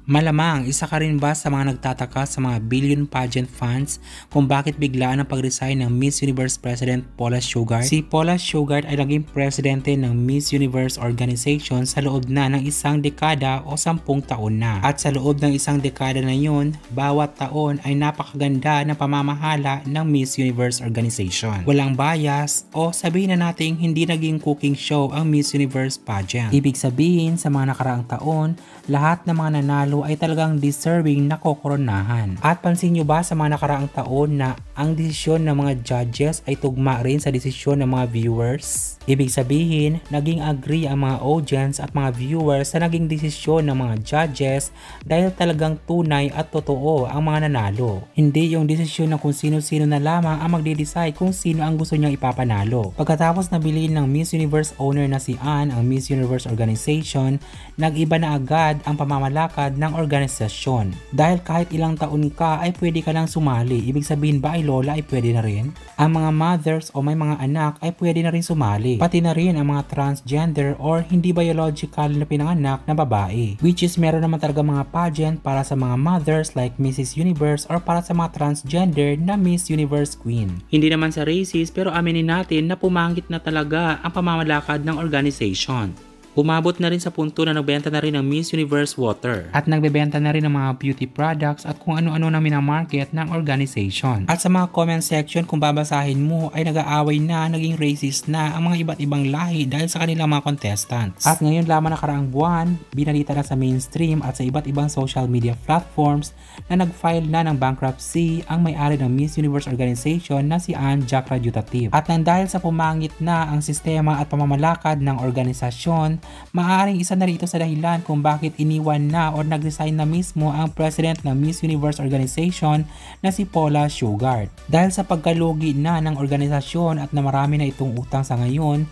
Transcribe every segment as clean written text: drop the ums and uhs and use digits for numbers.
Malamang, isa ka rin ba sa mga nagtataka sa mga billion pageant fans kung bakit biglaan ang pag-resign ng Miss Universe President Paula Shugart? Si Paula Shugart ay naging presidente ng Miss Universe Organization sa loob na ng isang dekada o 10 taon na. At sa loob ng isang dekada na yun, bawat taon ay napakaganda ng pamamahala ng Miss Universe Organization. Walang bias o sabihin na nating hindi naging cooking show ang Miss Universe pageant. Ibig sabihin sa mga nakaraang taon, lahat ng mga nanalo ay talagang deserving na kokoronahan. At pansin nyo ba sa mga nakaraang taon na ang desisyon ng mga judges ay tugma rin sa desisyon ng mga viewers? Ibig sabihin, naging agree ang mga audience at mga viewers sa naging desisyon ng mga judges dahil talagang tunay at totoo ang mga nanalo. Hindi yung desisyon ng kung sino-sino na lamang ang magde-decide kung sino ang gusto niyang ipapanalo. Pagkatapos nabilin ng Miss Universe owner na si Anne ang Miss Universe Organization, nag-iba na agad ang pamamalakad ng organisasyon. Dahil kahit ilang taon ka ay pwede ka nang sumali. Ibig sabihin ba ay lola ay pwede na rin? Ang mga mothers o may mga anak ay pwede na rin sumali. Pati na rin ang mga transgender or hindi biological na pinanganak na babae. Which is meron naman talaga mga pageant para sa mga mothers like Mrs. Universe or para sa mga transgender na Miss Universe Queen. Hindi naman sa racist pero aminin natin na pumangit na talaga ang pamamalakad ng organization. Umabot na rin sa punto na nagbenta na rin ng Miss Universe Water at nagbebenta na rin ng mga beauty products at kung ano-ano na minamarket ng organization. At sa mga comment section kung babasahin mo ay nag-aaway na, naging racist na ang mga iba't ibang lahi dahil sa kanilang mga contestants. At ngayon lamang nakaraang buwan, binalita na sa mainstream at sa iba't ibang social media platforms na nag-file na ng bankruptcy ang may-ari ng Miss Universe Organization na si Anne Jacra Dutativ. At nang dahil sa pumangit na ang sistema at pamamalakad ng organisasyon, maaaring isa na rito sa dahilan kung bakit iniwan na o nag-resign na mismo ang president ng Miss Universe Organization na si Paula Shugart. Dahil sa pagkalugi na ng organisasyon at na marami na itong utang sa ngayon,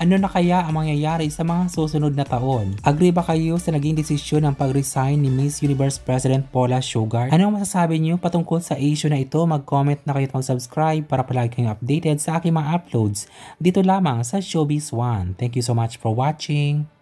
ano na kaya ang mangyayari sa mga susunod na taon? Agree ba kayo sa naging desisyon ng pag-resign ni Miss Universe President Paula Shugart? Ano ang masasabi niyo patungkol sa issue na ito? Mag-comment na kayo at mag-subscribe para palagi kayong updated sa aking mga uploads dito lamang sa Showbiz One. Thank you so much for watching!